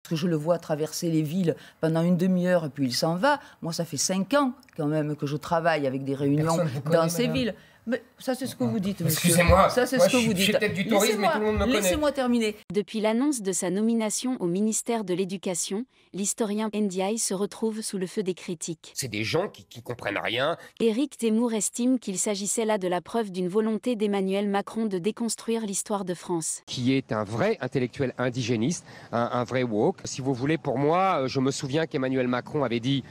Parce que je le vois traverser les villes pendant une demi-heure et puis il s'en va. Moi, ça fait 5 ans quand même que je travaille avec des réunions dans ces villes. Mais ça, c'est ce que vous dites, monsieur. Excusez-moi, ça, c'est ce que vous dites. Je fais peut-être du tourisme, mais tout le monde me connaît. Laissez-moi terminer. Depuis l'annonce de sa nomination au ministère de l'Éducation, l'historien Ndiaye se retrouve sous le feu des critiques. C'est des gens qui comprennent rien. Éric Zemmour estime qu'il s'agissait là de la preuve d'une volonté d'Emmanuel Macron de déconstruire l'histoire de France. Qui est un vrai intellectuel indigéniste, un vrai woke. Si vous voulez, pour moi, je me souviens qu'Emmanuel Macron avait dit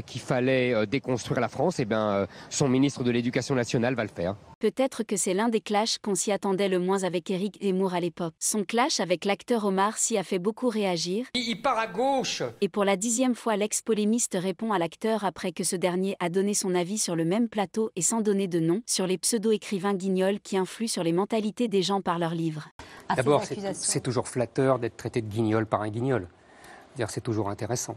qu'il fallait déconstruire la France. Et bien, son ministre de l'Éducation nationale va le faire. Peut-être que c'est l'un des clashs qu'on s'y attendait le moins avec Éric Zemmour à l'époque. Son clash avec l'acteur Omar Sy a fait beaucoup réagir. Il part à gauche. Et pour la 10e fois, l'ex-polémiste répond à l'acteur après que ce dernier a donné son avis sur le même plateau et sans donner de nom, sur les pseudo-écrivains guignols qui influent sur les mentalités des gens par leurs livres. D'abord, c'est toujours flatteur d'être traité de guignol par un guignol. C'est toujours intéressant.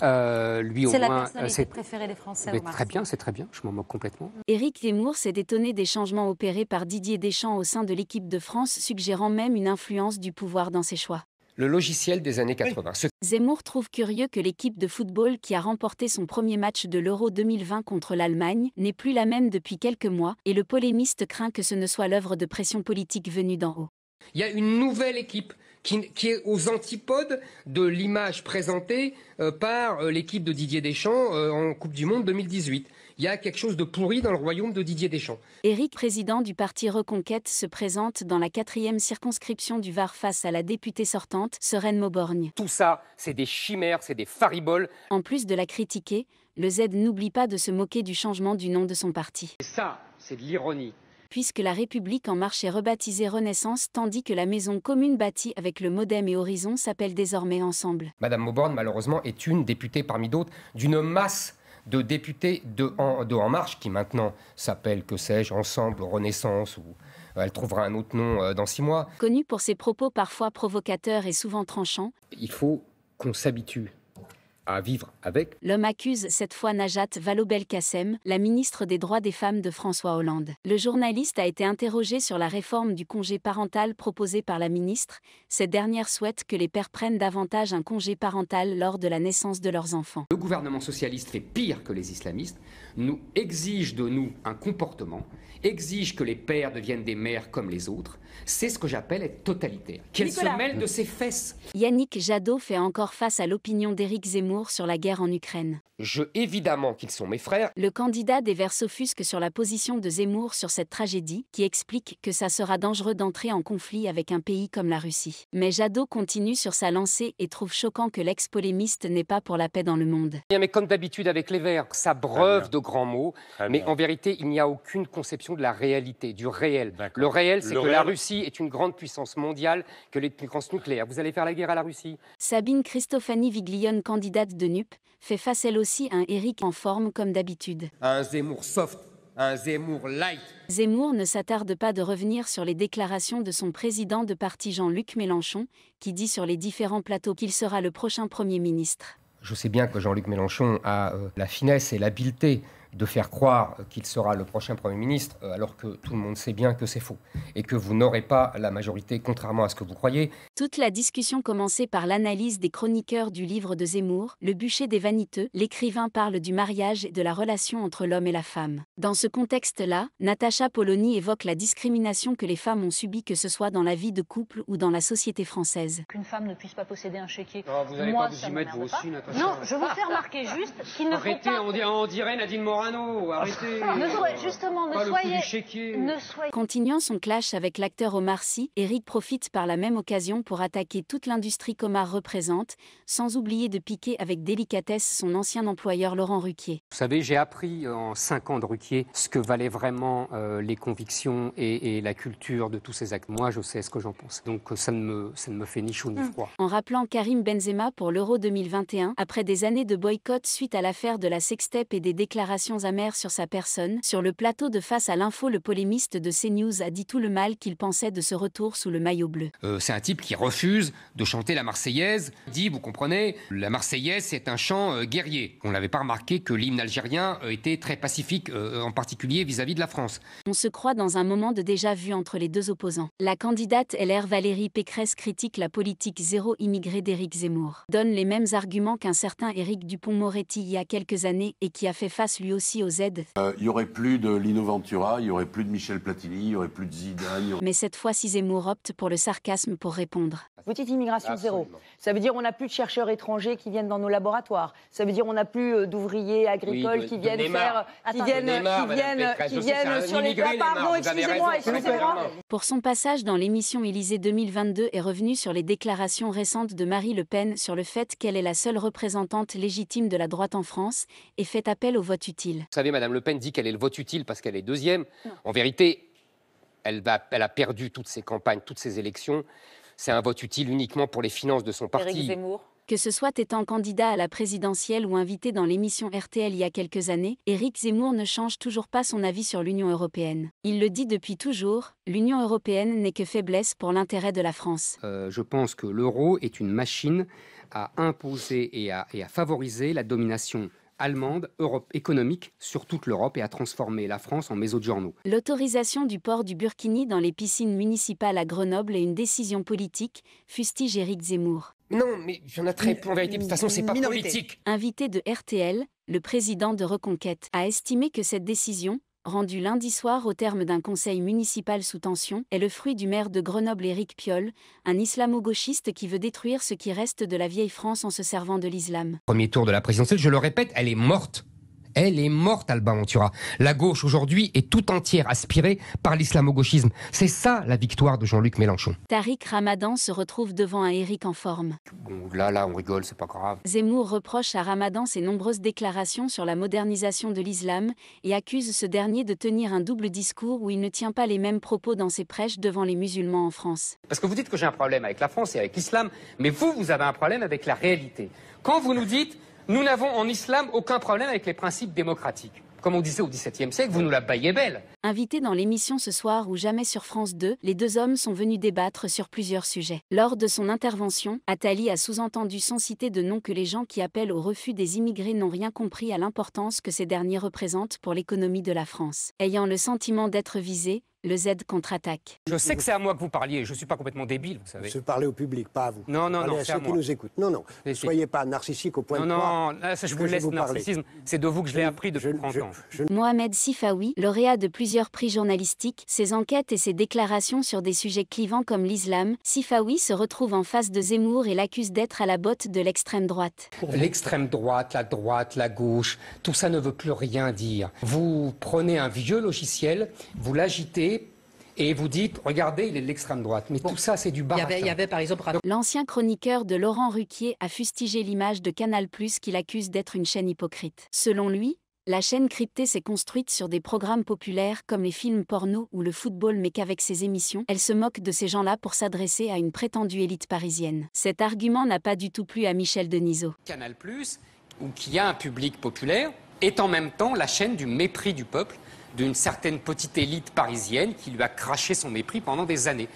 Lui, c'est la personnalité préférée des Français. Très bien, c'est très bien, je m'en moque complètement. Éric Zemmour s'est étonné des changements opérés par Didier Deschamps au sein de l'équipe de France, suggérant même une influence du pouvoir dans ses choix. Le logiciel des années 80. Oui. Zemmour trouve curieux que l'équipe de football qui a remporté son premier match de l'Euro 2020 contre l'Allemagne n'est plus la même depuis quelques mois, et le polémiste craint que ce ne soit l'œuvre de pression politique venue d'en haut. Il y a une nouvelle équipe qui est aux antipodes de l'image présentée par l'équipe de Didier Deschamps en Coupe du Monde 2018. Il y a quelque chose de pourri dans le royaume de Didier Deschamps. Éric, président du parti Reconquête, se présente dans la 4e circonscription du Var face à la députée sortante, Sereine Mauborgne. Tout ça, c'est des chimères, c'est des fariboles. En plus de la critiquer, le Z n'oublie pas de se moquer du changement du nom de son parti. Et ça, c'est de l'ironie. Puisque La République En Marche est rebaptisée Renaissance, tandis que la maison commune bâtie avec le Modem et Horizon s'appelle désormais Ensemble. Madame Mauborgne, malheureusement, est une députée parmi d'autres d'une masse de députés de En Marche, qui maintenant s'appelle, que sais-je, Ensemble, Renaissance, ou elle trouvera un autre nom dans 6 mois. Connu pour ses propos parfois provocateurs et souvent tranchants, il faut qu'on s'habitue à vivre avec. L'homme accuse cette fois Najat Vallaud-Belkacem, la ministre des Droits des femmes de François Hollande. Le journaliste a été interrogé sur la réforme du congé parental proposée par la ministre. Cette dernière souhaite que les pères prennent davantage un congé parental lors de la naissance de leurs enfants. Le gouvernement socialiste fait pire que les islamistes, nous exige de nous un comportement, exige que les pères deviennent des mères comme les autres. C'est ce que j'appelle être totalitaire. Qu'elle se mêle de ses fesses. Yannick Jadot fait encore face à l'opinion d'Éric Zemmour sur la guerre en Ukraine. Évidemment qu'ils sont mes frères. Le candidat des Verts s'offusque sur la position de Zemmour sur cette tragédie, qui explique que ça sera dangereux d'entrer en conflit avec un pays comme la Russie. Mais Jadot continue sur sa lancée et trouve choquant que l'ex-polémiste n'ait pas pour la paix dans le monde. Mais comme d'habitude avec les Verts, ça breuve de grands mots, mais en vérité, il n'y a aucune conception de la réalité, du réel. Le réel, c'est que la Russie est une grande puissance mondiale, que les puissances nucléaires. Vous allez faire la guerre à la Russie? Sabine Cristofani Viglione, candidate de NUP, fait face elle aussi à un Éric en forme comme d'habitude. Un Zemmour soft, un Zemmour light. Zemmour ne s'attarde pas de revenir sur les déclarations de son président de parti Jean-Luc Mélenchon, qui dit sur les différents plateaux qu'il sera le prochain Premier ministre. Je sais bien que Jean-Luc Mélenchon a la finesse et l'habileté de faire croire qu'il sera le prochain Premier ministre, alors que tout le monde sait bien que c'est faux, et que vous n'aurez pas la majorité, contrairement à ce que vous croyez. Toute la discussion commençait par l'analyse des chroniqueurs du livre de Zemmour, Le bûcher des vaniteux. L'écrivain parle du mariage et de la relation entre l'homme et la femme. Dans ce contexte-là, Natacha Polony évoque la discrimination que les femmes ont subie, que ce soit dans la vie de couple ou dans la société française. Qu'une femme ne puisse pas posséder un chéquier. Oh, vous n'allez pas vous y mettre vous aussi, Natacha. Non, je vous fais remarquer juste qu'il ne faut pas... Arrêtez, on dirait Nadine Morano, arrêtez. Justement, ne soyez... Continuant son clash avec l'acteur Omar Sy, Éric profite par la même occasion pour attaquer toute l'industrie qu'Omar représente, sans oublier de piquer avec délicatesse son ancien employeur Laurent Ruquier. Vous savez, j'ai appris en 5 ans de Ruquier ce que valaient vraiment les convictions et la culture de tous ces actes. Moi, je sais ce que j'en pense. Donc ça ne me fait ni chaud ni froid. En rappelant Karim Benzema pour l'Euro 2021, après des années de boycott suite à l'affaire de la sextape et des déclarations accusations amères sur sa personne. Sur le plateau de Face à l'info, le polémiste de CNews a dit tout le mal qu'il pensait de ce retour sous le maillot bleu. C'est un type qui refuse de chanter la Marseillaise. Il dit, vous comprenez, la Marseillaise c'est un chant guerrier. On n'avait pas remarqué que l'hymne algérien était très pacifique, en particulier vis-à-vis de la France. On se croit dans un moment de déjà-vu entre les deux opposants. La candidate LR Valérie Pécresse critique la politique zéro immigré d'Éric Zemmour. Donne les mêmes arguments qu'un certain Éric Dupond-Moretti il y a quelques années et qui a fait face lui aussi aux aides. Il n'y aurait plus de Lino Ventura, il n'y aurait plus de Michel Platini, il n'y aurait plus de Zidane. Mais cette fois-ci, Zemmour opte pour le sarcasme pour répondre. Vous dites immigration zéro. Ça veut dire qu'on n'a plus de chercheurs étrangers qui viennent dans nos laboratoires. Ça veut dire qu'on n'a plus d'ouvriers agricoles qui viennent faire, qui viennent sur les toits. Pardon, excusez-moi. Pour son passage dans l'émission Élysée 2022 est revenu sur les déclarations récentes de Marie Le Pen sur le fait qu'elle est la seule représentante légitime de la droite en France et fait appel au vote utile. Vous savez, Madame Le Pen dit qu'elle est le vote utile parce qu'elle est deuxième. Non. En vérité, elle a perdu toutes ses campagnes, toutes ses élections. C'est un vote utile uniquement pour les finances de son parti. Éric Zemmour. Que ce soit étant candidat à la présidentielle ou invité dans l'émission RTL il y a quelques années, Éric Zemmour ne change toujours pas son avis sur l'Union européenne. Il le dit depuis toujours, l'Union européenne n'est que faiblesse pour l'intérêt de la France. Je pense que l'euro est une machine à imposer et à favoriser la domination allemande, économique sur toute l'Europe et à transformer la France en Mezzogiorno. L'autorisation du port du burkini dans les piscines municipales à Grenoble est une décision politique, fustige Éric Zemmour. Non, mais il y en a très peu en vérité. De toute façon, c'est pas politique. Invité de RTL, le président de Reconquête a estimé que cette décision, rendue lundi soir au terme d'un conseil municipal sous tension, est le fruit du maire de Grenoble Éric Piolle, un islamo-gauchiste qui veut détruire ce qui reste de la vieille France en se servant de l'islam. Premier tour de la présidentielle, je le répète, elle est morte. Elle est morte, Alba Ventura. La gauche, aujourd'hui, est tout entière aspirée par l'islamo-gauchisme. C'est ça, la victoire de Jean-Luc Mélenchon. Tariq Ramadan se retrouve devant un Éric en forme. Bon, là, on rigole, c'est pas grave. Zemmour reproche à Ramadan ses nombreuses déclarations sur la modernisation de l'islam et accuse ce dernier de tenir un double discours où il ne tient pas les mêmes propos dans ses prêches devant les musulmans en France. Parce que vous dites que j'ai un problème avec la France et avec l'islam, mais vous avez un problème avec la réalité. Quand vous nous dites... Nous n'avons en islam aucun problème avec les principes démocratiques. Comme on disait au XVIIe siècle, vous nous la baillez belle. Invité dans l'émission Ce soir ou jamais sur France 2, les deux hommes sont venus débattre sur plusieurs sujets. Lors de son intervention, Attali a sous-entendu sans citer de nom que les gens qui appellent au refus des immigrés n'ont rien compris à l'importance que ces derniers représentent pour l'économie de la France. Ayant le sentiment d'être visé, le Z contre-attaque. Je sais que c'est à moi que vous parliez, je ne suis pas complètement débile, vous savez. Se parler au public, pas à vous. Non, c'est à ceux qui nous écoutent. Non, ne soyez pas narcissique au point de croire. Non, là, ça, je vous laisse le narcissisme. C'est de vous que je l'ai appris depuis 30 ans. Mohamed Sifawi, lauréat de plusieurs prix journalistiques, ses enquêtes et ses déclarations sur des sujets clivants comme l'islam, Sifawi se retrouve en face de Zemmour et l'accuse d'être à la botte de l'extrême droite. L'extrême droite, la gauche, tout ça ne veut plus rien dire. Vous prenez un vieux logiciel, vous l'agitez, et vous dites, regardez, il est de l'extrême droite. Mais tout ça, c'est du baratin. Il y avait par exemple... L'ancien chroniqueur de Laurent Ruquier a fustigé l'image de Canal+, qu'il accuse d'être une chaîne hypocrite. Selon lui, la chaîne cryptée s'est construite sur des programmes populaires comme les films porno ou le football, mais qu'avec ses émissions, elle se moque de ces gens-là pour s'adresser à une prétendue élite parisienne. Cet argument n'a pas du tout plu à Michel Denisot. Canal+, ou qui a un public populaire, est en même temps la chaîne du mépris du peuple, d'une certaine petite élite parisienne qui lui a craché son mépris pendant des années.